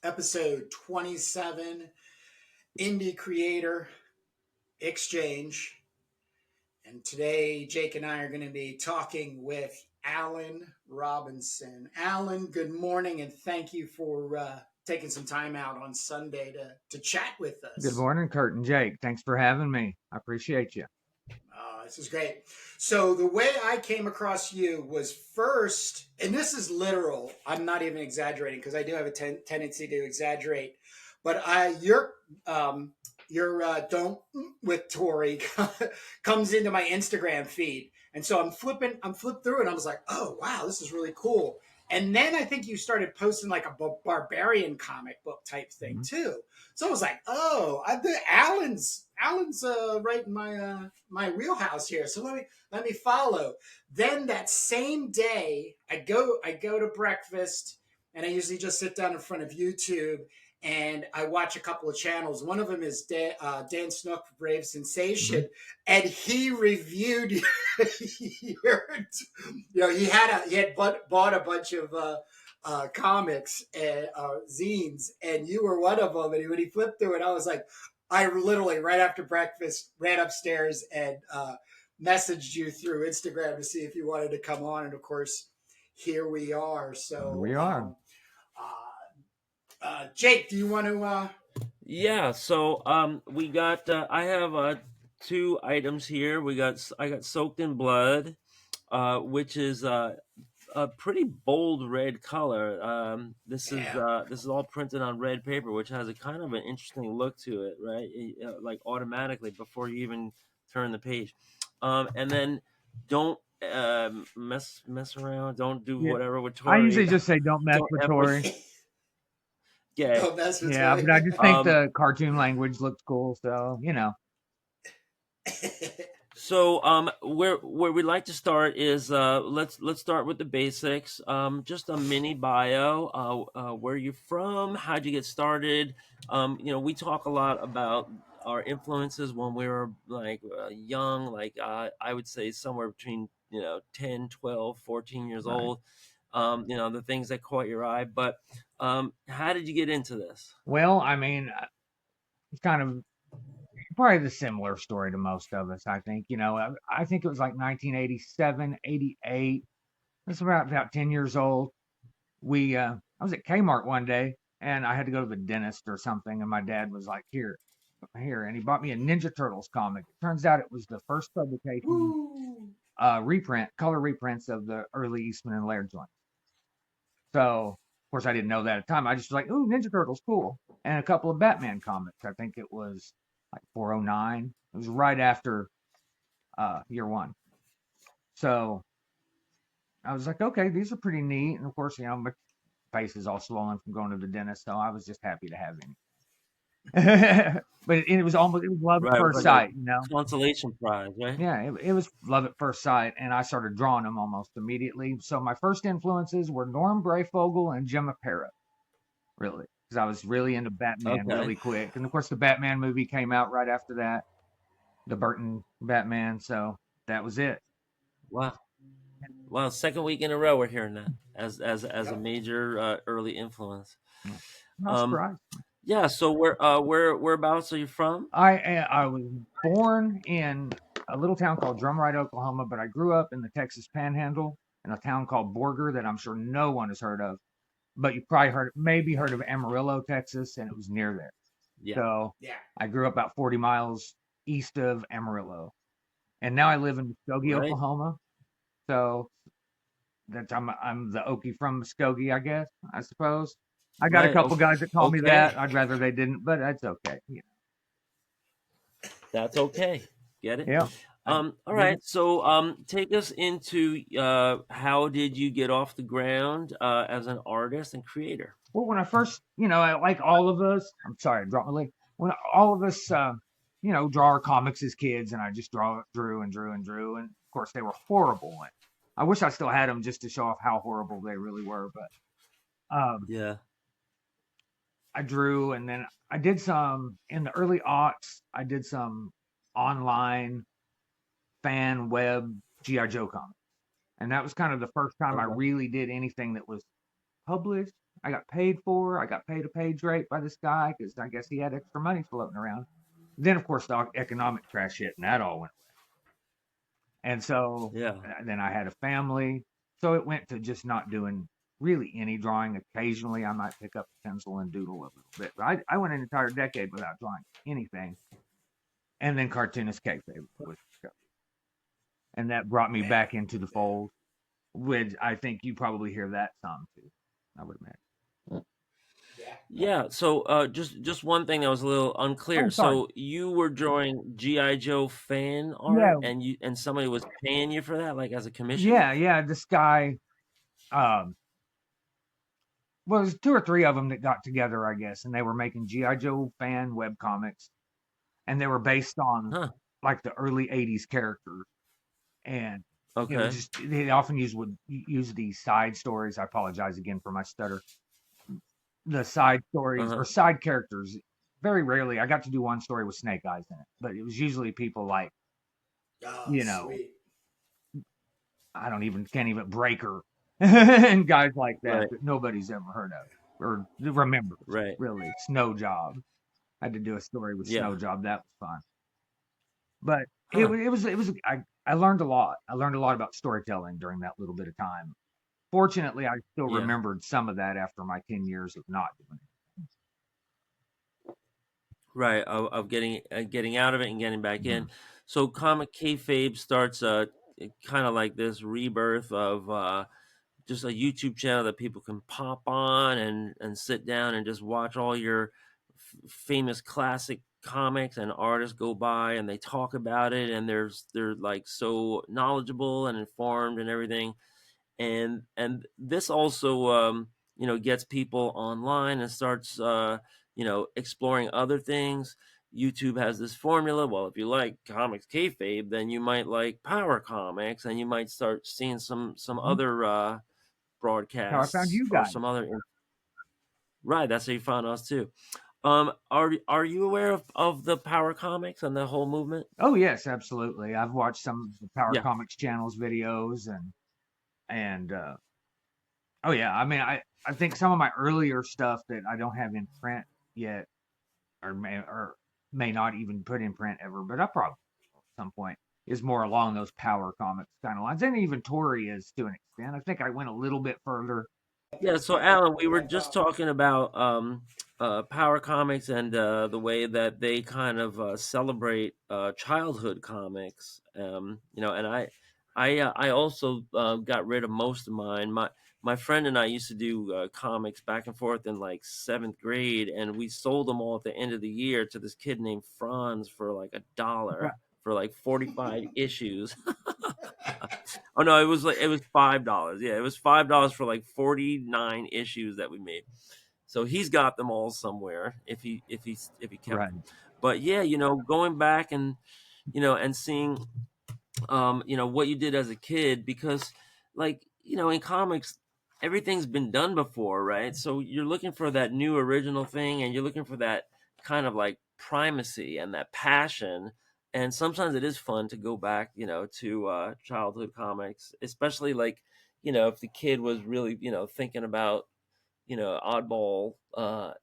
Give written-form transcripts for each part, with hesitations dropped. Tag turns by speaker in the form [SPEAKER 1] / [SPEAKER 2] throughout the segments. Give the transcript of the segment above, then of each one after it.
[SPEAKER 1] episode 27, Indie Creator Exchange. And today, Jake and I are going to be talking with Alan Robinson. Alan, good morning, and thank you for taking some time out on Sunday to chat with
[SPEAKER 2] Good
[SPEAKER 1] us.
[SPEAKER 2] morning, Kurt and Jake. Thanks for having me. I appreciate you.
[SPEAKER 1] This is great. So the way I came across you was first, and this is literal. I'm not even exaggerating because I do have a tendency to exaggerate. But your don't with Tori comes into my Instagram feed, and so I'm flipped through, and I was like, oh wow, this is really cool. And then I think you started posting like a barbarian comic book type thing
[SPEAKER 2] Mhm.
[SPEAKER 1] too. So I was like, oh, Alan's right in my wheelhouse here. So let me follow. Then that same day, I go to breakfast, and I usually just sit down in front of YouTube and I watch a couple of channels. One of them is Dan Snook, Brave Sensation, and he reviewed your, he had bought a bunch of comics and zines, and you were one of them. And when he flipped through it, I was like, I literally right after breakfast ran upstairs and messaged you through Instagram to see if you wanted to come on, and of course, here we are.
[SPEAKER 2] Here
[SPEAKER 1] So,
[SPEAKER 2] we are.
[SPEAKER 1] Jake, do you want to?
[SPEAKER 3] Yeah, so we got I have two items here. I got Soaked in Blood, which is a pretty bold red color. This is all printed on red paper, which has a kind of an interesting look to it, right? Like automatically before you even turn the page. And then don't mess around. Don't do
[SPEAKER 2] Yeah.
[SPEAKER 3] whatever with
[SPEAKER 2] I usually
[SPEAKER 3] Tori.
[SPEAKER 2] just say don't mess
[SPEAKER 3] Don't
[SPEAKER 2] with
[SPEAKER 3] ever.
[SPEAKER 2] Tori.
[SPEAKER 3] Yeah.
[SPEAKER 1] Don't mess with
[SPEAKER 2] Yeah,
[SPEAKER 1] Tori.
[SPEAKER 2] but I just think the cartoon language looks cool, so
[SPEAKER 3] So where we like to start is let's start with the basics. Just a mini bio. Where you're from, how'd you get started? We talk a lot about our influences when we were like young, like I would say somewhere between 10, 12, 14 years
[SPEAKER 2] right.
[SPEAKER 3] old. The things that caught your eye. But how did you get into this?
[SPEAKER 2] Well, I mean, it's kind of probably the similar story to most of us, I think. I think it was like 1987, 88. That's about 10 years old. I was at Kmart one day and I had to go to the dentist or something, and my dad was like, here, and he bought me a Ninja Turtles comic. It turns out it was the first publication,
[SPEAKER 1] Woo.
[SPEAKER 2] color reprints of the early Eastman and Laird joint. So, of course, I didn't know that at the time. I just was like, ooh, Ninja Turtles, cool. And a couple of Batman comics. I think it was like 409. It was right after year one. So I was like, okay, these are pretty neat. And of course, my face is all swollen from going to the dentist, so I was just happy to have him. But it was love at
[SPEAKER 3] Right, it
[SPEAKER 2] first
[SPEAKER 3] was like
[SPEAKER 2] sight.
[SPEAKER 3] a consolation prize, right?
[SPEAKER 2] Yeah, it was love at first sight, and I started drawing them almost immediately. So my first influences were Norm Brayfogle and Jim Aparo, really, because I was really into Batman
[SPEAKER 3] Okay.
[SPEAKER 2] really quick. And of course, the Batman movie came out right after that, the Burton Batman. So that was it.
[SPEAKER 3] Wow. Wow, second week in a row we're hearing that as a
[SPEAKER 1] Yep.
[SPEAKER 3] major early influence.
[SPEAKER 2] Yeah. Not
[SPEAKER 3] Um,
[SPEAKER 2] surprised.
[SPEAKER 3] yeah. So whereabouts are you from?
[SPEAKER 2] I was born in a little town called Drumright, Oklahoma, but I grew up in the Texas Panhandle in a town called Borger that I'm sure no one has heard of. But you probably maybe heard of Amarillo, Texas, and it was near there.
[SPEAKER 3] Yeah.
[SPEAKER 2] So
[SPEAKER 1] Yeah.
[SPEAKER 2] I grew up about 40 miles east of Amarillo, and now I live in Muskogee,
[SPEAKER 3] Right.
[SPEAKER 2] Oklahoma. So I'm the Okie from Muskogee, I guess. I suppose. I got a
[SPEAKER 3] Right.
[SPEAKER 2] couple guys that call me
[SPEAKER 3] Okay.
[SPEAKER 2] that. I'd rather they didn't, but that's okay.
[SPEAKER 3] That's okay. Get it?
[SPEAKER 2] Yeah. I
[SPEAKER 3] All
[SPEAKER 2] get
[SPEAKER 3] right.
[SPEAKER 2] it.
[SPEAKER 3] So take us into how did you get off the ground as an artist and creator?
[SPEAKER 2] Well, when I first, like all of us, I'm sorry, I dropped my leg. When all of us, draw our comics as kids, and I just drew and drew and drew, and of course they were horrible. And I wish I still had them just to show off how horrible they really were. But
[SPEAKER 3] Yeah.
[SPEAKER 2] I drew, and then I did some in the early aughts. I did some online fan web GI Joe comics, and that was kind of the first time I
[SPEAKER 3] Okay.
[SPEAKER 2] really did anything that was published. I got paid for. I got paid a page rate by this guy because I guess he had extra money floating around. Then, of course, the economic crash hit, and that all went. And so
[SPEAKER 3] Yeah.
[SPEAKER 2] then I had a family. So it went to just not doing really any drawing. Occasionally, I might pick up a pencil and doodle a little bit. But I went an entire decade without drawing anything. And then Cartoonist Kayfabe was discovered. And that brought me back into the fold, which I think you probably hear that some too, I would imagine.
[SPEAKER 3] Yeah. So just one thing that was a little unclear.
[SPEAKER 2] Oh, sorry.
[SPEAKER 3] So you were drawing GI Joe fan
[SPEAKER 2] Yeah.
[SPEAKER 3] art, and somebody was paying you for that, like as a commission.
[SPEAKER 2] Yeah. This guy, well, there's 2 or 3 of them that got together, I guess, and they were making GI Joe fan web comics, and they were based on
[SPEAKER 3] Huh.
[SPEAKER 2] like the early '80s characters, and
[SPEAKER 3] Okay.
[SPEAKER 2] just they often would use these side stories. I apologize again for my stutter. The side stories or side characters. Very rarely, I got to do one story with Snake Eyes in it, but it was usually people like,
[SPEAKER 1] Sweet.
[SPEAKER 2] I can't even Breaker and guys like that
[SPEAKER 3] Right.
[SPEAKER 2] that nobody's ever heard of or remembers.
[SPEAKER 3] Right.
[SPEAKER 2] Really, Snow Job. I had to do a story with Snow Job. That was fun. But it was I learned a lot. I learned a lot about storytelling during that little bit of time. Fortunately, I still remembered some of that after my 10 years of not doing it.
[SPEAKER 3] Right, of getting out of it and getting back in. So Comic Kayfabe starts kind of like this rebirth of just a YouTube channel that people can pop on and sit down and just watch all your famous classic comics, and artists go by and they talk about it, and they're like so knowledgeable and informed and everything. And this also gets people online and starts exploring other things. YouTube has this formula. Well, if you like comics kayfabe, then you might like Power Comics, and you might start seeing some other
[SPEAKER 2] How I found
[SPEAKER 3] broadcasts
[SPEAKER 2] you
[SPEAKER 3] or
[SPEAKER 2] guys.
[SPEAKER 3] some other. Right, that's how you found us too. Are you aware of the Power Comics and the whole movement?
[SPEAKER 2] Oh yes, absolutely. I've watched some of the Power
[SPEAKER 3] Yeah.
[SPEAKER 2] Comics channels videos and oh yeah, I mean I think some of my earlier stuff that I don't have in print yet or may not even put in print ever, but I probably at some point is more along those Power Comics kind of lines. And even Tori is to an extent. I think I went a little bit further.
[SPEAKER 3] Yeah, so Alan, we were just talking about Power Comics and the way that they kind of celebrate childhood comics. And I also got rid of most of mine. My friend and I used to do comics back and forth in like 7th grade, and we sold them all at the end of the year to this kid named Franz for like $1 for like 45 issues. Oh no, it was $5. Yeah, it was $5 for like 49 issues that we made. So he's got them all somewhere if he kept them. But yeah, going back and and seeing what you did as a kid, because like in comics everything's been done before, right? So you're looking for that new original thing, and you're looking for that kind of like primacy and that passion. And sometimes it is fun to go back to childhood comics, especially like if the kid was really thinking about oddball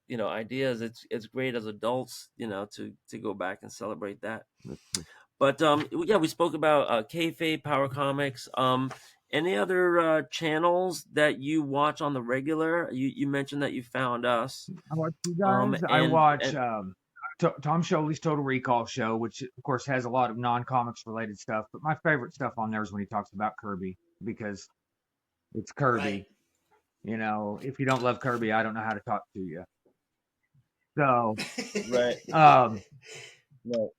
[SPEAKER 3] ideas. It's great as adults to go back and celebrate that. But yeah, we spoke about kayfabe, Power Comics. Any other channels that you watch on the regular? You mentioned that you found us.
[SPEAKER 2] I watch you guys. I watch Tom Sholey's Total Recall show, which of course has a lot of non-comics related stuff. But my favorite stuff on there is when he talks about Kirby, because it's Kirby.
[SPEAKER 1] Right.
[SPEAKER 2] If you don't love Kirby, I don't know how to talk to you. So,
[SPEAKER 3] right.
[SPEAKER 2] Right.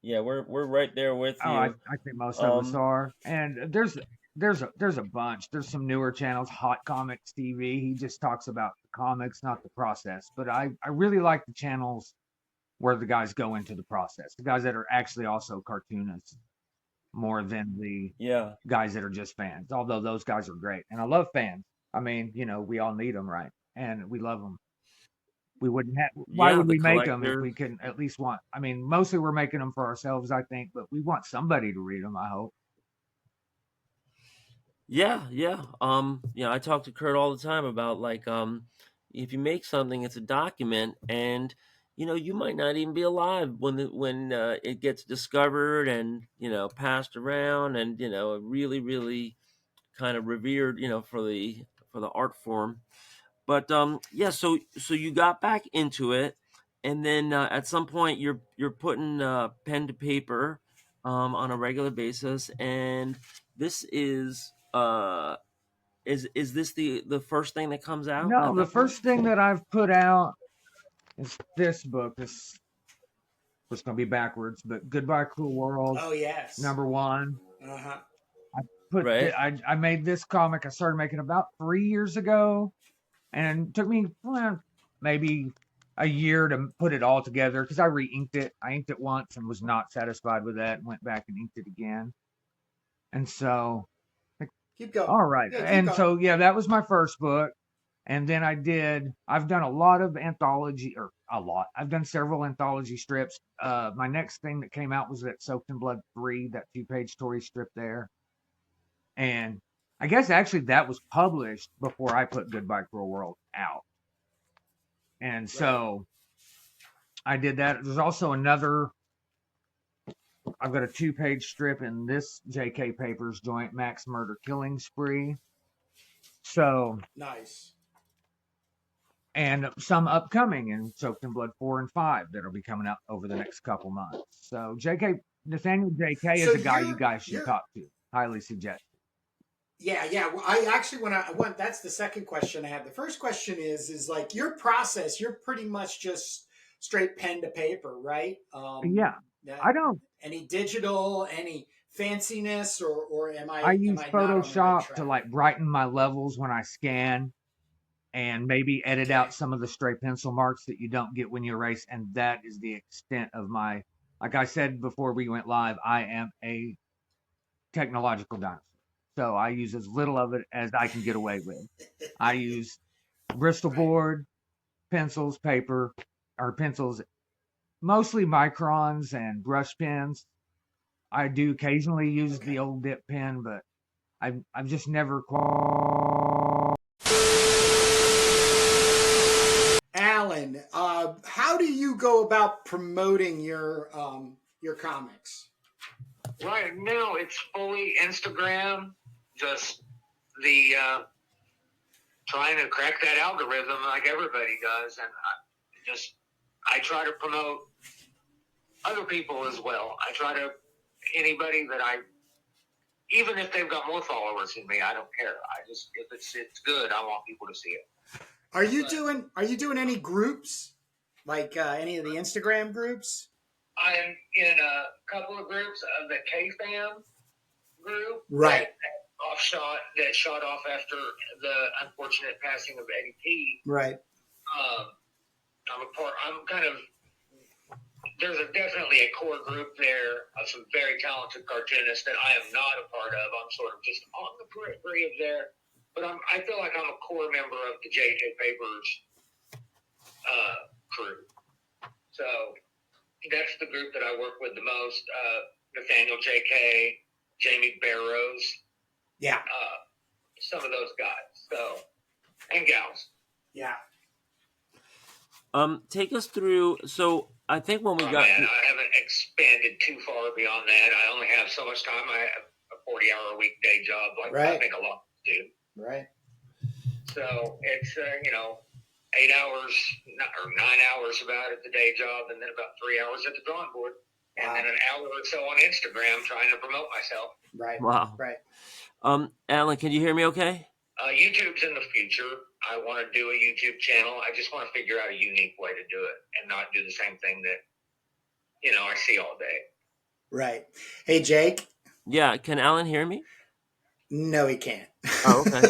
[SPEAKER 3] Yeah, we're right there with you.
[SPEAKER 2] I think most of us are. And there's a bunch. There's some newer channels, Hot Comics TV. He just talks about the comics, not the process. But I really like the channels where the guys go into the process. The guys that are actually also cartoonists more than the guys that are just fans. Although those guys are great. And I love fans. I mean, we all need them, right? And we love them. We wouldn't have. Why would we make them if we couldn't at least want? I mean, mostly we're making them for ourselves, I think, but we want somebody to read them. I hope.
[SPEAKER 3] Yeah, yeah. I talk to Kurt all the time about like if you make something, it's a document, and you might not even be alive when it gets discovered and passed around, and really really kind of revered, for the art form. But yeah, so you got back into it, and then at some point you're putting pen to paper on a regular basis, and this is this the first thing that comes out
[SPEAKER 2] No,
[SPEAKER 3] at
[SPEAKER 2] the
[SPEAKER 3] that point?
[SPEAKER 2] first thing that I've put out is this book. This was going to be backwards, but Goodbye Cruel World,
[SPEAKER 1] Oh yes.
[SPEAKER 2] #1.
[SPEAKER 1] Uh-huh.
[SPEAKER 2] I
[SPEAKER 3] Right.
[SPEAKER 2] I made this comic. I started making about 3 years ago, and it took me maybe a year to put it all together because I re-inked it. I inked it once and was not satisfied with that, and went back and inked it again. And so, like,
[SPEAKER 1] Keep going.
[SPEAKER 2] all right.
[SPEAKER 1] Yeah, keep
[SPEAKER 2] And
[SPEAKER 1] going.
[SPEAKER 2] so, yeah, that was my first book. And then I've done a lot of anthology, or a lot. I've done several anthology strips. My next thing that came out was that Soaked in Blood 3, that 2-page Tori strip there. And I guess actually that was published before I put Goodbye Cruel World out. And
[SPEAKER 1] Right.
[SPEAKER 2] so I did that. There's also another, I've got a 2-page strip in this JKPapers joint, Max Murder Killing Spree. So,
[SPEAKER 1] Nice.
[SPEAKER 2] and some upcoming in Soaked in Blood 4 and 5 that'll be coming out over the next couple months. So Nathaniel JK
[SPEAKER 1] So
[SPEAKER 2] is a guy you
[SPEAKER 1] you're
[SPEAKER 2] guys should
[SPEAKER 1] you're
[SPEAKER 2] talk to. Highly suggest.
[SPEAKER 1] yeah, yeah. Well, I actually when I went, that's the second question I had. The first question is like your process. You're pretty much just straight pen to paper, right?
[SPEAKER 2] Yeah,
[SPEAKER 1] That
[SPEAKER 2] I don't.
[SPEAKER 1] any digital, any fanciness, or
[SPEAKER 2] I
[SPEAKER 1] am
[SPEAKER 2] use
[SPEAKER 1] I not on the right
[SPEAKER 2] Photoshop to
[SPEAKER 1] track?
[SPEAKER 2] like brighten my levels when I scan, and maybe edit out
[SPEAKER 1] Okay,
[SPEAKER 2] some of the stray pencil marks that you don't get when you erase. And that is the extent of my, like I said before we went live, I am a technological dinosaur. So I use as little of it as I can get away with. I use Bristol
[SPEAKER 1] right.
[SPEAKER 2] board, pencils, paper, or pencils, mostly microns and brush pens. I do occasionally use the
[SPEAKER 1] Okay.
[SPEAKER 2] old dip pen, but I've just never quite.
[SPEAKER 1] Alan, how do you go about promoting your comics?
[SPEAKER 4] Right now, it's fully Instagram. Just the trying to crack that algorithm like everybody does, and I try to promote other people as well. I try to anybody that I even if they've got more followers than me, I don't care. I just if it's good, I want people to see it. But
[SPEAKER 1] Are you doing any groups like any of the Instagram groups?
[SPEAKER 4] I'm in a couple of groups of the K-Fam group
[SPEAKER 1] Right.
[SPEAKER 4] that shot off after the unfortunate passing of Eddie P.
[SPEAKER 1] Right.
[SPEAKER 4] Um, I'm kind of. There's definitely a core group there of some very talented cartoonists that I am not a part of. I'm sort of just on the periphery of there, but I feel like I'm a core member of the JKPapers crew. So that's the group that I work with the most. Nathaniel JK, Jamie Barrows,
[SPEAKER 1] Yeah.
[SPEAKER 4] some of those guys. So and gals.
[SPEAKER 1] Yeah.
[SPEAKER 3] Take us through. So I think when we
[SPEAKER 4] Oh
[SPEAKER 3] got
[SPEAKER 4] man, I haven't expanded too far beyond that. I only have so much time. I have a 40-hour a week day job, like I
[SPEAKER 1] Right.
[SPEAKER 4] think a lot do.
[SPEAKER 1] Right.
[SPEAKER 4] So it's 8 hours or 9 hours about at the day job, and then about 3 hours at the drawing board, and
[SPEAKER 1] Wow.
[SPEAKER 4] then an hour or so on Instagram trying to promote myself.
[SPEAKER 1] Right.
[SPEAKER 3] wow,
[SPEAKER 1] Right.
[SPEAKER 3] Alan, can you hear me? Okay.
[SPEAKER 4] YouTube's in the future. I want to do a YouTube channel. I just want to figure out a unique way to do it and not do the same thing that I see all day.
[SPEAKER 1] Right. Hey, Jake.
[SPEAKER 3] Yeah. Can Alan hear me?
[SPEAKER 1] No, he can't.
[SPEAKER 3] Oh, okay.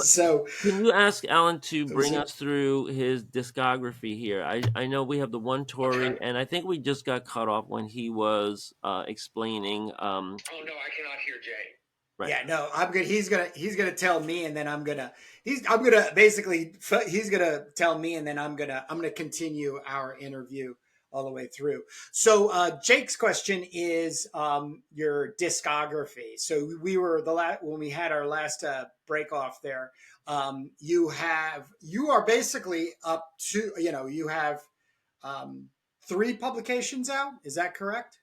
[SPEAKER 1] So
[SPEAKER 3] Can you ask Alan to bring us through his discography here? I know we have the one Tori,
[SPEAKER 1] okay.
[SPEAKER 3] and I think we just got cut off when he was explaining.
[SPEAKER 4] Oh no, I cannot hear Jay.
[SPEAKER 3] Right.
[SPEAKER 1] Yeah, no, I'm good. He's gonna tell me, and then I'm gonna tell me, and then I'm gonna continue our interview all the way through. So Jake's question is your discography. So we were when we had our last break off there. You are basically up to, you have 3 publications out. Is that correct?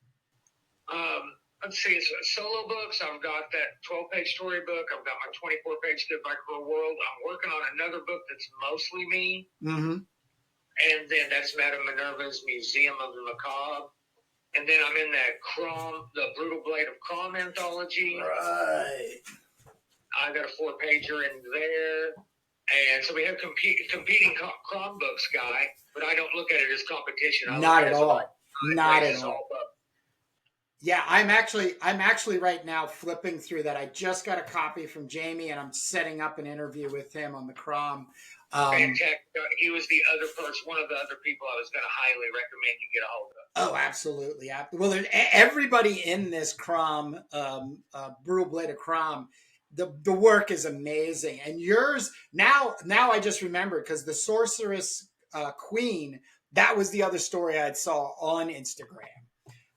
[SPEAKER 4] Let's see, it's solo books. I've got that 12-page story book. I've got my 24-page Goodbye Cruel World. I'm working on another book that's mostly me.
[SPEAKER 1] Mm-hmm.
[SPEAKER 4] And then that's Madame Minerva's Museum of the Macabre. And then I'm in that the Brutal Blade of Crom anthology.
[SPEAKER 1] Right.
[SPEAKER 4] I got a 4-pager in there. And so we have competing Crom books, Guy, but I don't look at it as competition.
[SPEAKER 1] Not at all. Not at all. Yeah, I'm actually right now flipping through that. I just got a copy from Jamie, and I'm setting up an interview with him on the Crom.
[SPEAKER 4] Fantastic. He was the other person, one of the other people I was going to highly recommend you get a hold of.
[SPEAKER 1] Oh, absolutely. Well, everybody in this Crom, Brutal Blade of Crom, the work is amazing. And yours, now I just remembered, because the Sorceress Queen, that was the other story I saw on Instagram.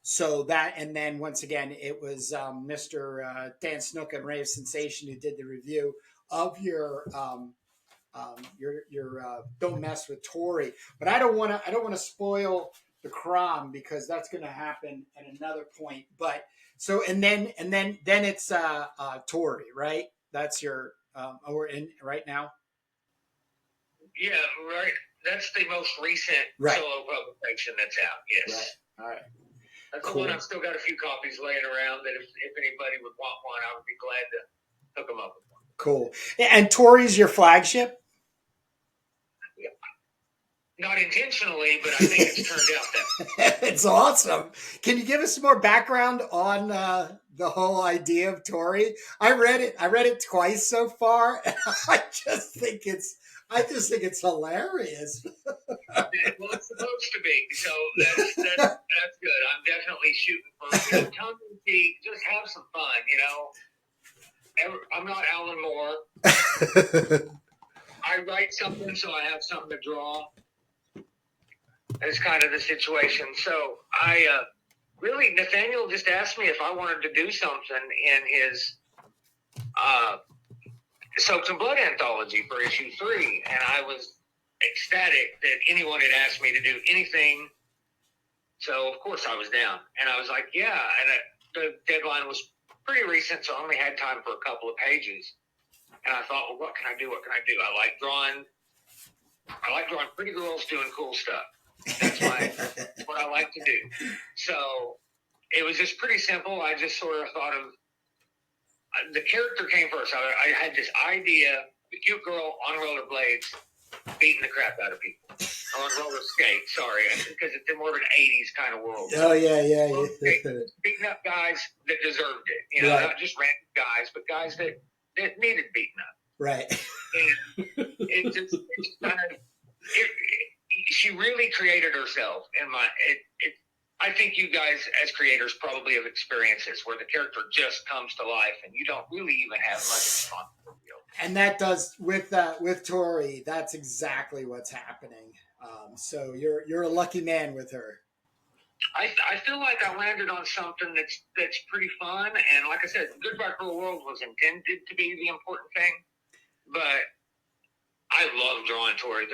[SPEAKER 1] So that, and then once again, it was Mr. Dan Snook and Ray of Sensation who did the review of your Don't Mess with Tori. But I don't want to spoil the Crom, because that's going to happen at another point. But so and then it's Tori, right? That's your we're in right now.
[SPEAKER 4] Yeah, right. That's the most recent solo publication that's out. Yes.
[SPEAKER 1] Right. All right.
[SPEAKER 4] That's cool. The one I've still got a few copies laying around that if anybody would want one, I would be glad to hook them up with one.
[SPEAKER 1] Cool. And Tori's your flagship?
[SPEAKER 4] Yeah. Not intentionally, but I think it's turned out that way.
[SPEAKER 1] It's awesome. Can you give us some more background on the whole idea of Tori? I read it twice so far, and I just think it's hilarious.
[SPEAKER 4] Well, it's supposed to be, so that's good. I'm definitely shooting for tongue in cheek. Just have some fun, I'm not Alan Moore. I write something, so I have something to draw. That's kind of the situation. So Nathaniel just asked me if I wanted to do something in his Soaps and Blood anthology for issue 3, and I was ecstatic that anyone had asked me to do anything. So of course I was down, and I was like, yeah. And the deadline was pretty recent, so I only had time for a couple of pages. And I thought, well, what can I do? I like drawing pretty girls doing cool stuff. That's what I like to do. So it was just pretty simple. I just sort of thought of the character came first. I had this idea: the cute girl on rollerblades beating the crap out of people. Or on roller skates, sorry, because it's more of an 80s kind of world.
[SPEAKER 1] Oh, yeah.
[SPEAKER 4] Beating up guys that deserved it. Not just random guys, but guys that needed beating up.
[SPEAKER 1] Right.
[SPEAKER 4] And it's kind of... she really created herself. I think you guys, as creators, probably have experienced this, where the character just comes to life and you don't really even have much responsibility.
[SPEAKER 1] And that does with Tori. That's exactly what's happening. So you're a lucky man with her.
[SPEAKER 4] I feel like I landed on something that's pretty fun, and like I said, Goodbye Cruel World was intended to be the important thing, but I love drawing Tori.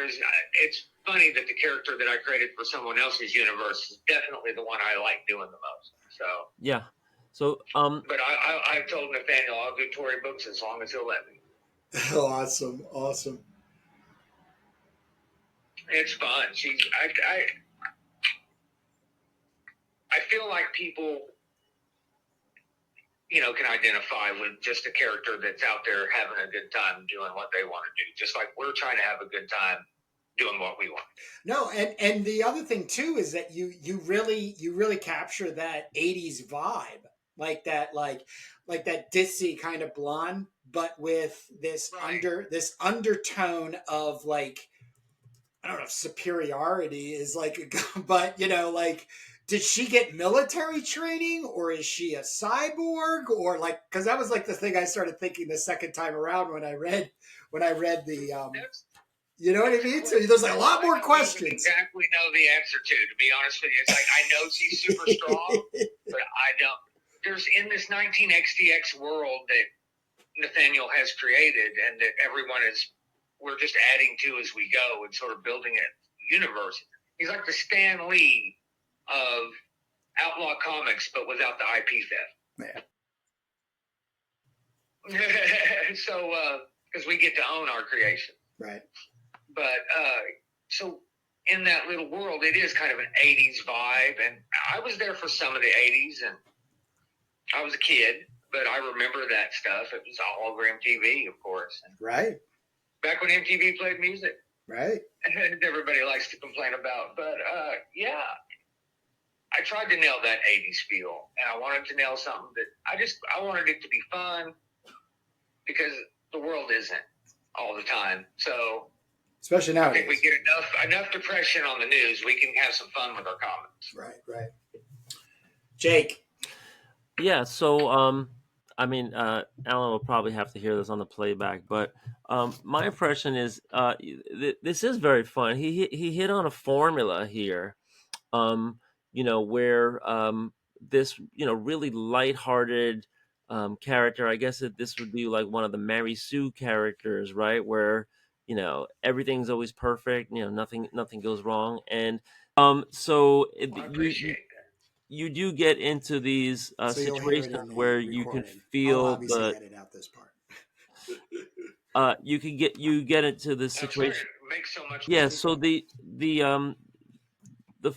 [SPEAKER 4] It's funny that the character that I created for someone else's universe is definitely the one I like doing the most. So
[SPEAKER 3] yeah. So
[SPEAKER 4] but I told Nathaniel I'll do Tori books as long as he'll let me.
[SPEAKER 1] Awesome.
[SPEAKER 4] It's fun. I feel like people, can identify with just a character that's out there having a good time doing what they want to do, just like we're trying to have a good time doing what we want.
[SPEAKER 1] No, and the other thing too is that you really capture that 80s vibe, like that ditzy kind of blonde, but with this this undertone of like, I don't know if superiority is like, but did she get military training, or is she a cyborg, or because that was like the thing I started thinking the second time around when I read the You know what I mean? So there's a lot more questions.
[SPEAKER 4] Exactly know the answer to be honest with you. It's like I know she's super strong, but I don't. There's in this 19XDX world that Nathaniel has created, and that we're just adding to as we go and sort of building a universe. He's like the Stan Lee of Outlaw Comics, but without the IP theft.
[SPEAKER 1] Yeah.
[SPEAKER 4] So, because we get to own our creation.
[SPEAKER 1] Right.
[SPEAKER 4] But, so in that little world, it is kind of an 80s vibe. And I was there for some of the 80s, and I was a kid, but I remember that stuff. It was all over MTV, of course. And
[SPEAKER 1] right.
[SPEAKER 4] Back when MTV played music.
[SPEAKER 1] Right.
[SPEAKER 4] And everybody likes to complain about. But, yeah. I tried to nail that 80s feel, and I wanted to nail something that I wanted it to be fun, because the world isn't all the time. So
[SPEAKER 1] especially now,
[SPEAKER 4] I think we get enough depression on the news. We can have some fun with our comments.
[SPEAKER 1] Right. Jake.
[SPEAKER 3] Yeah. So, I mean, Alan will probably have to hear this on the playback, but my impression is this is very fun. He hit on a formula here, where this really lighthearted character. I guess that this would be like one of the Mary Sue characters, right? Where everything's always perfect. Nothing goes wrong, and so
[SPEAKER 4] I appreciate that.
[SPEAKER 3] You do get into these
[SPEAKER 1] So
[SPEAKER 3] situations where you can feel
[SPEAKER 1] I'll obviously edit out this part.
[SPEAKER 3] you get into this situation.
[SPEAKER 4] Makes so much.
[SPEAKER 3] Yeah. So the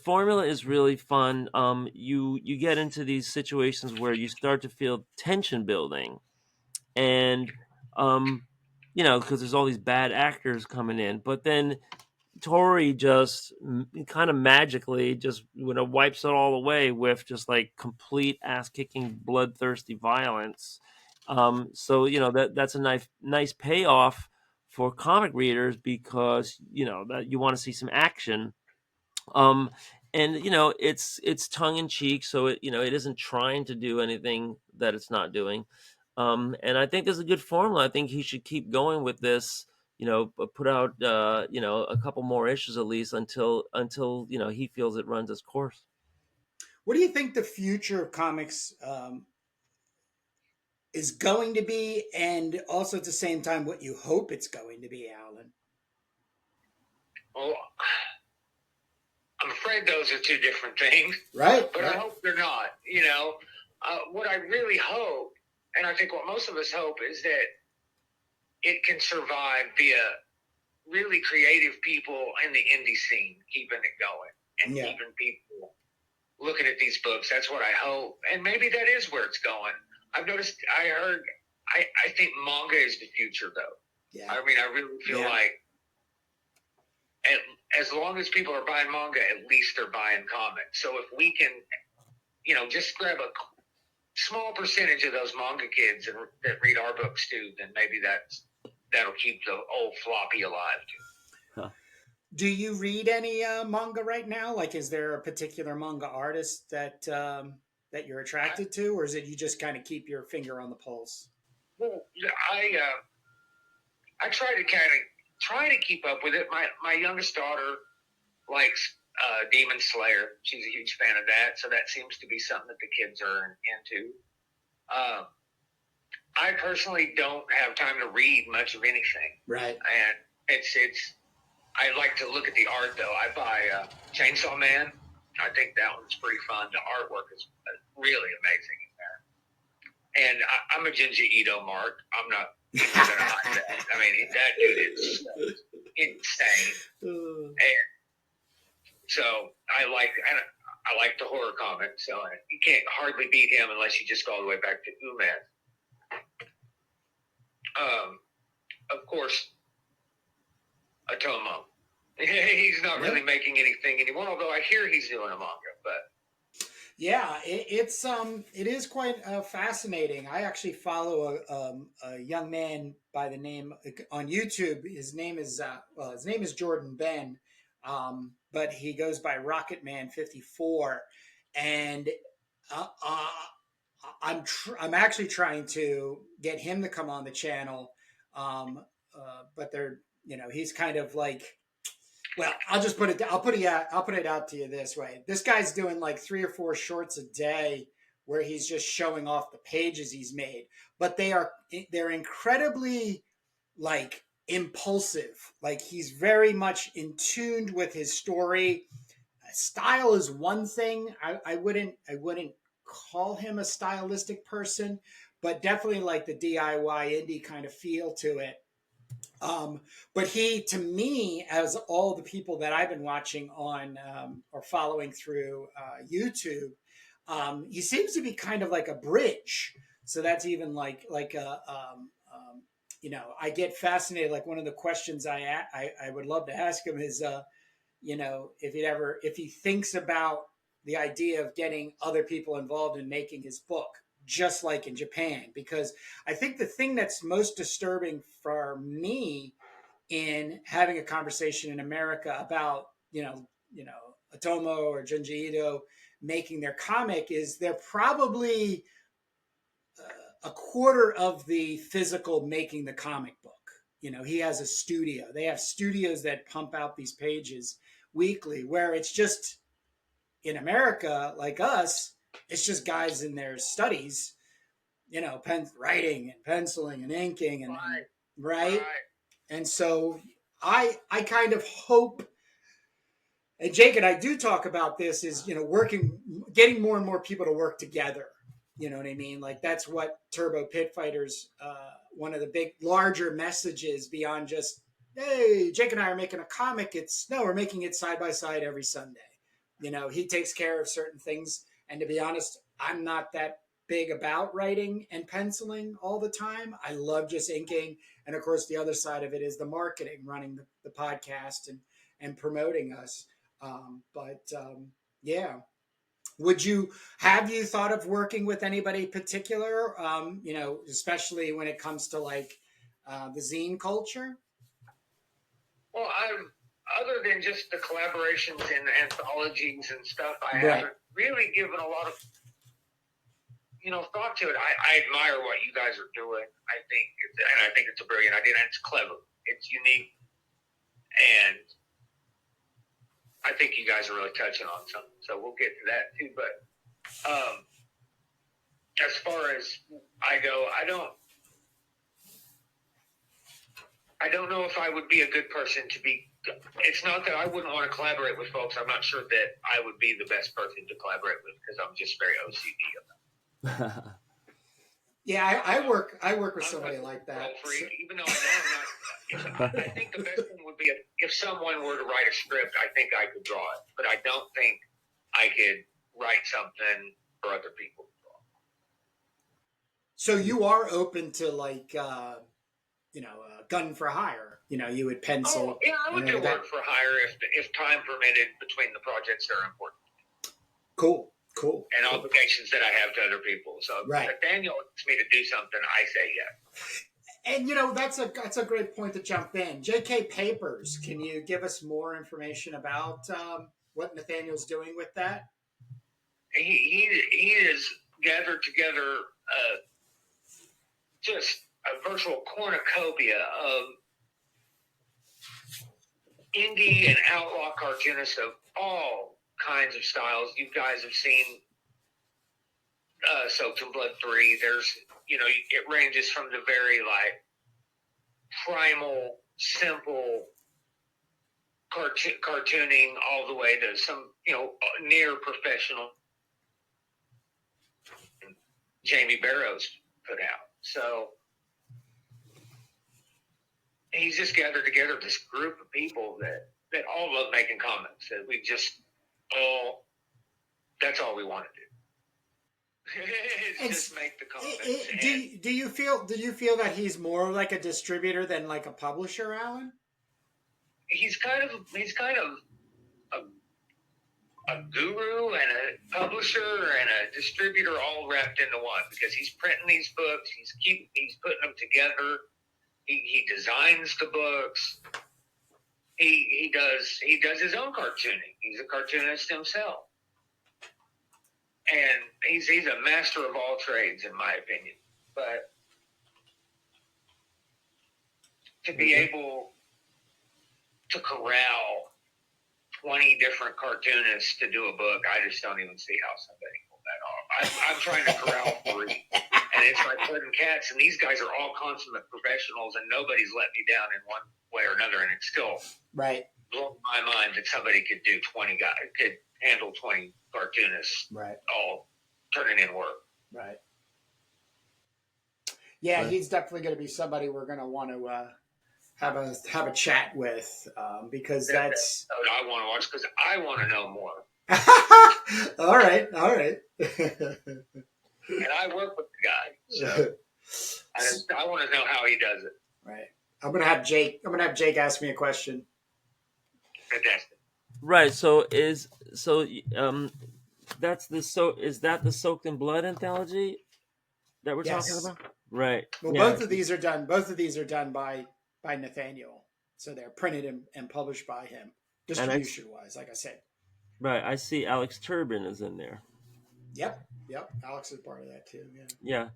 [SPEAKER 3] formula is really fun. You get into these situations where you start to feel tension building, and because there's all these bad actors coming in, but then Tori just kind of magically just wipes it all away with just like complete ass kicking, bloodthirsty violence. So that's a nice payoff for comic readers, because that you want to see some action. And it's tongue in cheek, so it isn't trying to do anything that it's not doing. And I think there's a good formula. I think he should keep going with this. Put out a couple more issues at least until he feels it runs its course.
[SPEAKER 1] What do you think the future of comics is going to be, and also at the same time what you hope it's going to be, Alan?
[SPEAKER 4] Well, I'm afraid those are two different things.
[SPEAKER 1] Right.
[SPEAKER 4] But I hope they're not. What I really hope, and I think what most of us hope, is that it can survive via really creative people in the indie scene, keeping it going and keeping people looking at these books. That's what I hope. And maybe that is where it's going. I think manga is the future, though. Yeah. I mean, I really feel like as long as people are buying manga, at least they're buying comics. So if we can, just grab a small percentage of those manga kids that read our books too, then maybe that'll keep the old floppy alive too.
[SPEAKER 1] Huh. Do you read any manga right now? Like, is there a particular manga artist that you're attracted to, or is it you just kind of keep your finger on the pulse?
[SPEAKER 4] Well, I try to keep up with it. My youngest daughter likes Demon Slayer. She's a huge fan of that, so that seems to be something that the kids are into. I personally don't have time to read much of anything. Right. And it's I like to look at the art, though. I buy Chainsaw Man. I think that one's pretty fun. The artwork is really amazing in there. And I'm a Junji Ito mark. I'm not going to hide that. I mean, that dude is insane. And so I like the horror comic. So you can't hardly beat him unless you just go all the way back to Uman. Of course, Otomo. He's not really making anything anymore, although I hear he's doing a manga. But yeah, it is quite fascinating. I actually follow a young man by the name on YouTube. His name is Jordan Ben, but he goes by Rocketman54, and I'm actually trying to get him to come on the channel, but
[SPEAKER 1] he's kind of like, well, I'll just put it. I'll put it out to you this way. This guy's doing like 3 or 4 shorts a day where he's just showing off the pages he's made, but they're incredibly like impulsive. Like he's very much in tune with his story. Style is one thing. I wouldn't call him a stylistic person, but definitely like the DIY indie kind of feel to it. But he, to me, as all the people that I've been watching on or following through YouTube, he seems to be kind of like a bridge. So that's even like a I get fascinated. Like one of the questions I would love to ask him is, if he thinks about the idea of getting other people involved in making his book, just like in Japan, because I think the thing that's most disturbing for me in having a conversation in America about, Otomo or Junji Ito making their comic is they're probably a quarter of the physical making the comic book. He has a studio. They have studios that pump out these pages weekly, where it's just in America, like us, it's just guys in their studies, writing and penciling and inking and right. And so I kind of hope, and Jake and I do talk about this, is getting more and more people to work together. You know what I mean? Like that's what Turbo Pit Fighters, one of the big larger messages beyond just, hey, Jake and I are making a comic. It's no, we're making it side by side every Sunday. He takes care of certain things, and to be honest, I'm not that big about writing and penciling all the time. I love just inking, and of course, the other side of it is the marketing, running the podcast and promoting us. Yeah. Have you thought of working with anybody particular, especially when it comes to like the zine culture?
[SPEAKER 4] Well, other than just the collaborations and anthologies and stuff, I
[SPEAKER 1] Right.
[SPEAKER 4] haven't really given a lot of thought to it. I admire what you guys are doing. I think it's a brilliant idea, and it's clever. It's unique, and I think you guys are really touching on something. So we'll get to that too. But as far as I go, I don't know if I would be a good person to be. It's not that I wouldn't want to collaborate with folks. I'm not sure that I would be the best person to collaborate with because I'm just very OCD about it.
[SPEAKER 1] Yeah, I work with somebody like that.
[SPEAKER 4] Even though I know I'm not. I think the best thing would be if someone were to write a script. I think I could draw it, but I don't think I could write something for other people to draw.
[SPEAKER 1] So you are open to like, gun for hire. You would pencil.
[SPEAKER 4] Oh, yeah, I would do work for hire if time permitted between the projects that are important.
[SPEAKER 1] Cool.
[SPEAKER 4] And obligations that I have to other people. So
[SPEAKER 1] right.
[SPEAKER 4] If Daniel wants me to do something, I say yes.
[SPEAKER 1] And that's a great point to jump in. JKPapers, can you give us more information about what Nathaniel's doing with that?
[SPEAKER 4] He has gathered together just a virtual cornucopia of indie and outlaw cartoonists of all kinds of styles. You guys have seen Soaked in Blood 3. There's, it ranges from the very like primal, simple cartooning all the way to some, near professional Jamie Barrows put out. So he's just gathered together this group of people that all love making comics. That we just that's all we want to do. Just make the comics.
[SPEAKER 1] Do you feel that he's more like a distributor than like a publisher, Alan?
[SPEAKER 4] He's kind of a guru and a publisher and a distributor all wrapped into one, because he's printing these books, he's putting them together, he designs the books, he does his own cartooning. He's a cartoonist himself, and he's a master of all trades, in my opinion. But to be able to corral 20 different cartoonists to do a book, I just don't even see how somebody pulled that off. I'm trying to corral 3, and it's like herding cats, and these guys are all consummate professionals, and nobody's let me down in one way or another, and it's still
[SPEAKER 1] Right.
[SPEAKER 4] blowing my mind that somebody could do 20 guys, could handle 20 cartoonists,
[SPEAKER 1] Right.
[SPEAKER 4] all turning in work.
[SPEAKER 1] Right. Yeah,
[SPEAKER 3] Right.
[SPEAKER 1] he's definitely going to be somebody we're going to want to have a chat with because that's
[SPEAKER 4] what I want to watch, because I want to know more.
[SPEAKER 1] all right.
[SPEAKER 4] And I work with the guy, so I want to know how he does it.
[SPEAKER 1] Right. I'm gonna have Jake ask me a question.
[SPEAKER 4] Fantastic.
[SPEAKER 3] Right. So is that the Soaked in Blood anthology that we're
[SPEAKER 1] Yes.
[SPEAKER 3] talking about? Right.
[SPEAKER 1] Well,
[SPEAKER 3] Yeah.
[SPEAKER 1] both of these are done by Nathaniel, so they're printed and published by him, distribution wise. Like I said.
[SPEAKER 3] Right. I see Alex Turbin is in there.
[SPEAKER 1] Yep. Alex is part of that too.
[SPEAKER 3] Yeah.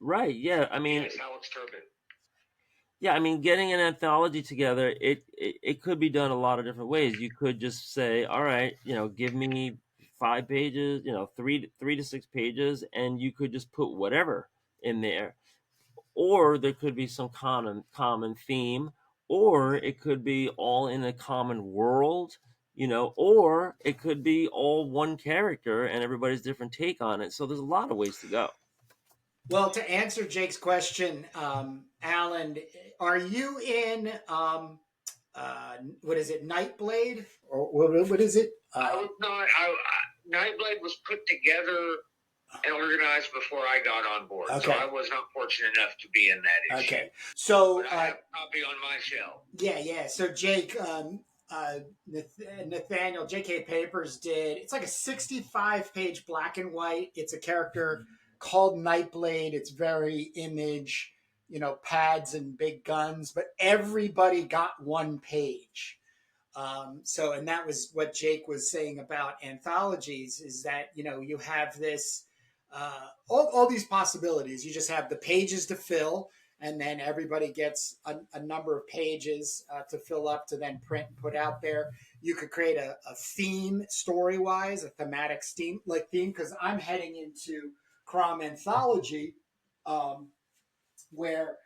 [SPEAKER 3] Right. Yeah. I mean,
[SPEAKER 4] Yes, Alex Turbin.
[SPEAKER 3] yeah. I mean, getting an anthology together, it could be done a lot of different ways. You could just say, all right, give me 5 pages, 3 to 6 pages, and you could just put whatever in there. Or there could be some common theme, or it could be all in a common world, or it could be all one character and everybody's different take on it. So there's a lot of ways to go.
[SPEAKER 1] Well, to answer Jake's question, Alan, are you in what is it, Nightblade, or what is it?
[SPEAKER 4] I was not. Nightblade was put together and organized before I got on board,
[SPEAKER 1] Okay.
[SPEAKER 4] so I was not fortunate enough to be in that issue.
[SPEAKER 1] Okay, so
[SPEAKER 4] But I have a copy on my shelf.
[SPEAKER 1] Yeah. So Jake, Nathaniel, JKPapers did. It's like a 65-page black and white. It's a character called Nightblade. It's very image, pads and big guns, but everybody got one page. And that was what Jake was saying about anthologies, is that, you have this, all these possibilities. You just have the pages to fill, and then everybody gets a number of pages to fill up to then print and put out there. You could create a theme story-wise, a thematic theme, because I'm heading into Crom Anthology, where,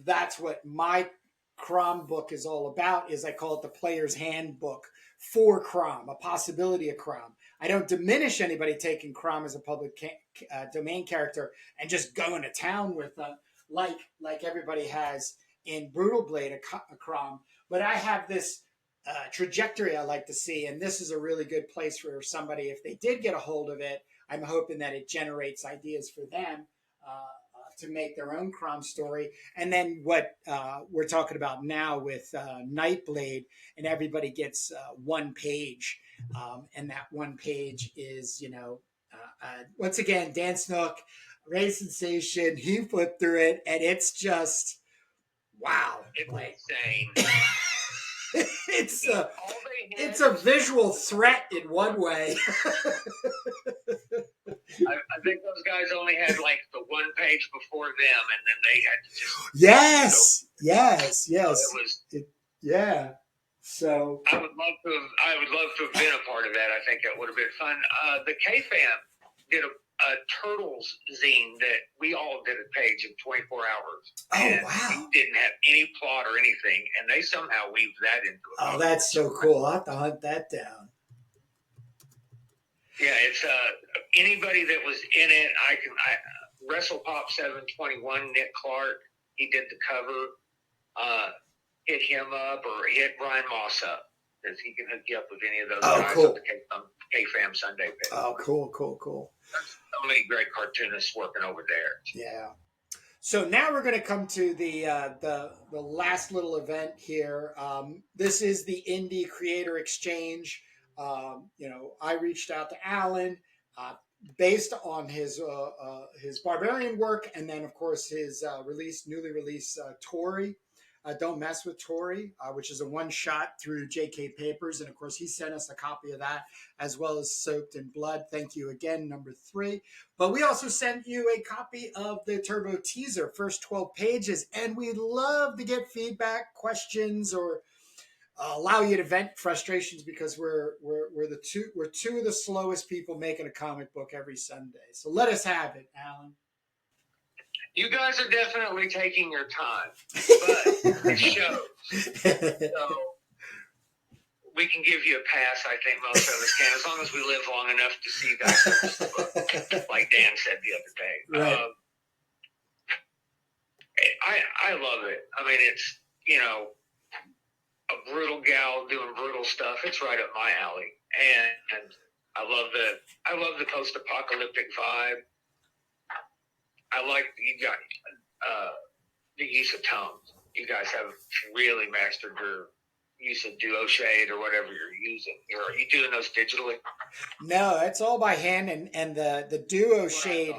[SPEAKER 1] that's what my Crom book is all about. Is I call it the player's handbook for Crom, a possibility of Crom. I don't diminish anybody taking Crom as a public domain character and just going to town with them like everybody has in Brutal Blade, a Crom. But I have this trajectory I like to see, and this is a really good place for somebody, if they did get a hold of it. I'm hoping that it generates ideas for them to make their own Crom story. And then what we're talking about now with Nightblade, and everybody gets one page. And that one page is, once again, Dan Snook, Ray Sensation, he flipped through it, and it's just, wow.
[SPEAKER 4] It's insane.
[SPEAKER 1] It's a visual threat in one way.
[SPEAKER 4] I think those guys only had like the one page before them, and then they had to just.
[SPEAKER 1] Yes.
[SPEAKER 4] So it was.
[SPEAKER 1] Yeah. So
[SPEAKER 4] I would love to have been a part of that. I think that would have been fun. The K-Fam did a Turtles zine that we all did a page in 24 hours.
[SPEAKER 1] Oh,
[SPEAKER 4] and
[SPEAKER 1] wow.
[SPEAKER 4] It didn't have any plot or anything, and they somehow weaved that into it.
[SPEAKER 1] Oh, that's so cool. I'll have to hunt that down.
[SPEAKER 4] Yeah, it's anybody that was in it. WrestlePop 721, Nick Clark, he did the cover. Hit him up or hit Brian Moss up, because he can hook you up with any of those guys
[SPEAKER 1] cool.
[SPEAKER 4] on the K-Fam Sunday page.
[SPEAKER 1] Oh, cool.
[SPEAKER 4] There's so many great cartoonists working over there.
[SPEAKER 1] Yeah. So now we're going to come to the last little event here. This is the Indie Creator Exchange. I reached out to Alan based on his Barbarian work, and then of course his newly released Tori. Don't Mess with Tori, which is a one shot through JKPapers. And of course, he sent us a copy of that, as well as Soaked in Blood. Thank you again, number 3. But we also sent you a copy of the Turbo Teaser, first 12 pages. And we'd love to get feedback, questions, or allow you to vent frustrations, because we're two of the slowest people making a comic book every Sunday. So let us have it, Alan.
[SPEAKER 4] You guys are definitely taking your time, but it shows. So we can give you a pass. I think most of us can, as long as we live long enough to see you guys finish the book, like Dan said the other day.
[SPEAKER 1] Right.
[SPEAKER 4] I love it. I mean, it's, you know, a brutal gal doing brutal stuff. It's right up my alley, and I love the post-apocalyptic vibe. I like you got the use of tones. You guys have really mastered your use of duo shade or whatever you're using. Are you doing those digitally?
[SPEAKER 1] No, it's all by hand, and the duo shade.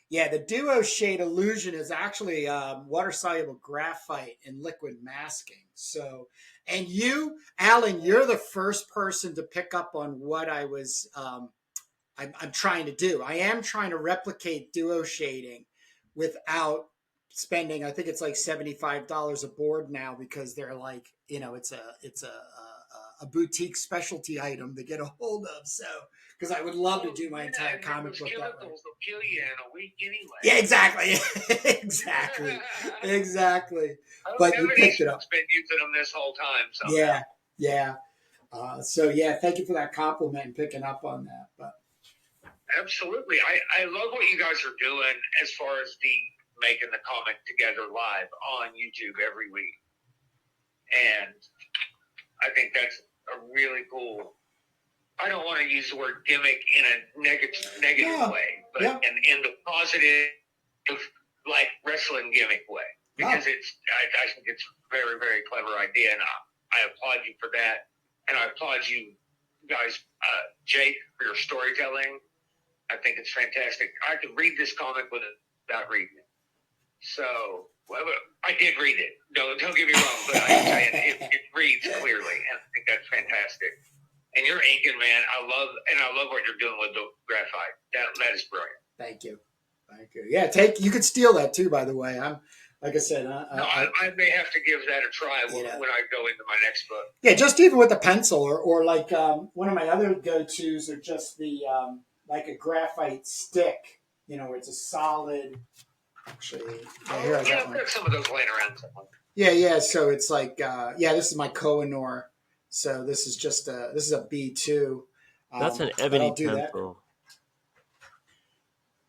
[SPEAKER 1] Yeah, the duo shade illusion is actually water soluble graphite and liquid masking. So, and you, Alan, you're the first person to pick up on what I was I'm trying to do. I am trying to replicate duo shading without spending, I think it's like $75 a board now, because they're like, you know, it's a boutique specialty item to get a hold of. So, because I would love to do my entire comic book that way.
[SPEAKER 4] Chemicals will kill you in a week anyway.
[SPEAKER 1] Yeah, exactly. exactly. But you picked it up.
[SPEAKER 4] Been using them this whole time. So.
[SPEAKER 1] Yeah. So yeah, thank you for that compliment and picking up on that. But
[SPEAKER 4] absolutely, I love what you guys are doing as far as the making the comic together live on YouTube every week, and I think that's a really cool. I don't want to use the word gimmick in a negative way, but in the positive, like wrestling gimmick way, because I think it's a very, very clever idea, and I applaud you for that, and I applaud you guys, Jake, for your storytelling. I think it's fantastic. I could read this comic without reading it. So, well, I did read it. Don't get me wrong, but I'm saying it reads clearly, and I think that's fantastic. And you're inking, man. I love what you're doing with the graphite. That is brilliant.
[SPEAKER 1] Thank you. Yeah, you could steal that too, by the way. Like I said,
[SPEAKER 4] I may have to give that a try when I go into my next book.
[SPEAKER 1] Yeah, just even with a pencil, or like one of my other go-tos are just the like a graphite stick. You know, where it's a solid. Actually, here I got
[SPEAKER 4] there's some of those laying around somewhere.
[SPEAKER 1] Yeah. So it's like, this is my Kohinoor. So this is just this is a B2.
[SPEAKER 3] That's an ebony pencil.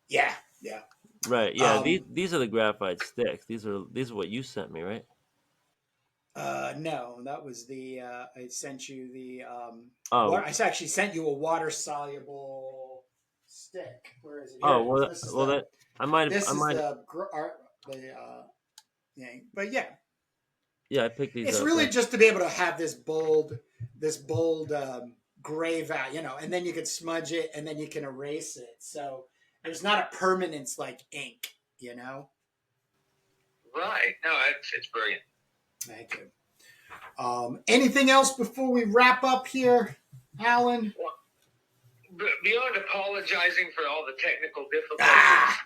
[SPEAKER 1] That. Yeah.
[SPEAKER 3] Right. Yeah. These are the graphite sticks. These are what you sent me, right?
[SPEAKER 1] No, that was the. I sent you the.
[SPEAKER 3] I
[SPEAKER 1] actually sent you a water soluble stick. Where is it?
[SPEAKER 3] Here. I might.
[SPEAKER 1] But yeah.
[SPEAKER 3] Yeah, I picked these.
[SPEAKER 1] It's
[SPEAKER 3] up,
[SPEAKER 1] really just to be able to have this bold gray value, and then you can smudge it and then you can erase it. So there's not a permanence like ink,
[SPEAKER 4] Right. No, it's brilliant.
[SPEAKER 1] Thank you. Anything else before we wrap up here, Alan?
[SPEAKER 4] Well, beyond apologizing for all the technical difficulties,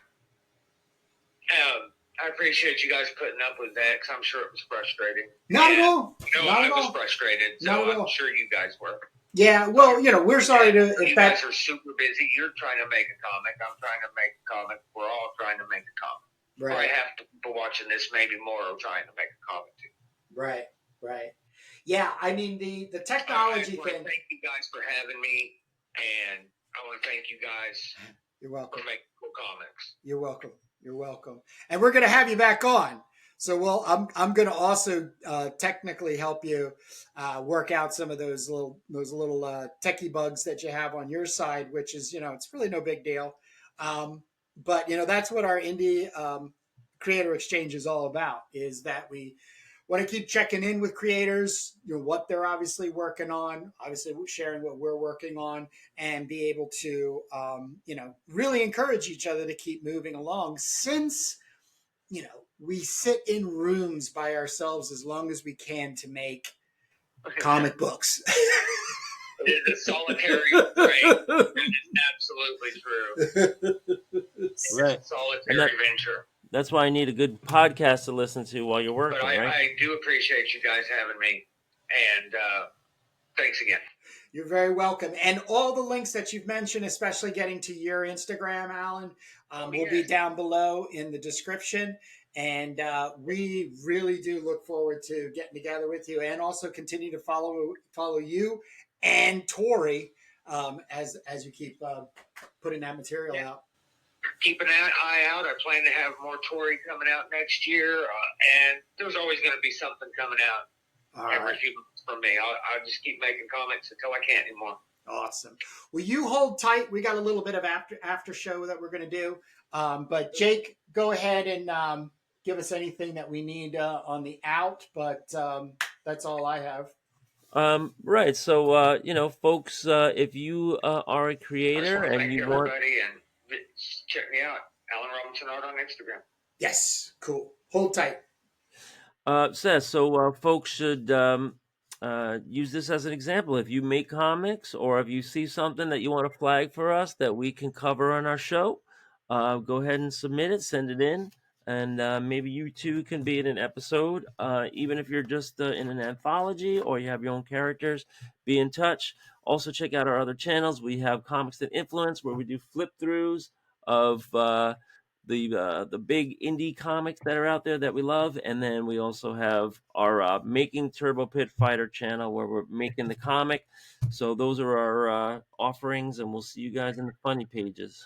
[SPEAKER 4] I appreciate you guys putting up with that, because I'm sure it was frustrating.
[SPEAKER 1] Not at all.
[SPEAKER 4] I was frustrated, so I'm sure you guys were.
[SPEAKER 1] Yeah, well, we're sorry to...
[SPEAKER 4] You guys are super busy. You're trying to make a comic. I'm trying to make a comic. We're all trying to make a comic.
[SPEAKER 1] Right.
[SPEAKER 4] Or I have to be watching this maybe more or trying to make a comic too.
[SPEAKER 1] Right. Yeah, I mean, the technology
[SPEAKER 4] I want
[SPEAKER 1] thing...
[SPEAKER 4] to thank you guys for having me, and I want to thank you guys
[SPEAKER 1] You're welcome.
[SPEAKER 4] for making cool comics.
[SPEAKER 1] You're welcome. And we're going to have you back on. So, I'm going to also technically help you work out some of those little techie bugs that you have on your side, which is, it's really no big deal. But, that's what our indie creator exchange is all about, is that we want to keep checking in with creators, what they're obviously working on, obviously sharing what we're working on, and be able to, really encourage each other to keep moving along, since, we sit in rooms by ourselves as long as we can to make comic books.
[SPEAKER 4] The solitary brain is absolutely true. It's
[SPEAKER 3] Right.
[SPEAKER 4] a solitary venture.
[SPEAKER 3] That's why I need a good podcast to listen to while you're working,
[SPEAKER 4] But
[SPEAKER 3] right?
[SPEAKER 4] I do appreciate you guys having me, and thanks again.
[SPEAKER 1] You're very welcome. And all the links that you've mentioned, especially getting to your Instagram, Alan, will be down below in the description. And we really do look forward to getting together with you, and also continue to follow you and Tori as you keep putting that material out.
[SPEAKER 4] Keep an eye out. I plan to have more Tori coming out next year, and there's always going to be something coming out every few months from me. I'll just keep making comics until I can't anymore.
[SPEAKER 1] Awesome. Well, you hold tight. We got a little bit of after show that we're going to do. But Jake, go ahead and give us anything that we need on the out. But that's all I have.
[SPEAKER 3] Right. So, folks, if you are a creator and
[SPEAKER 4] thank
[SPEAKER 3] you want,
[SPEAKER 4] everybody, and check me out, Alan Robinson Art on Instagram.
[SPEAKER 1] Yes. Cool. Hold tight.
[SPEAKER 3] folks should use this as an example. If you make comics, or if you see something that you want to flag for us that we can cover on our show, go ahead and submit it, send it in, and maybe you too can be in an episode. Even if you're just in an anthology or you have your own characters, be in touch. Also, check out our other channels. We have Comics That Influence, where we do flip throughs of the big indie comics that are out there that we love, and then we also have our Making Turbo Pit Fighter channel, where we're making the comic. So those are our offerings, and we'll see you guys in the funny pages.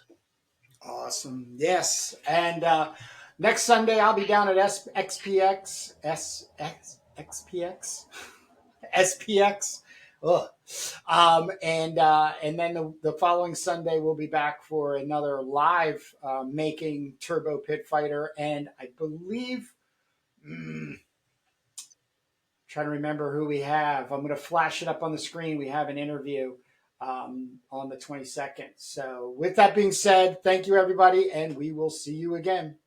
[SPEAKER 1] Awesome. Yes. And next Sunday, I'll be down at XPX. SPX. Ugh. And then the following Sunday, we'll be back for another live Making Turbo Pit Fighter. And I believe, trying to remember who we have. I'm going to flash it up on the screen. We have an interview on the 22nd. So with that being said, thank you, everybody, and we will see you again.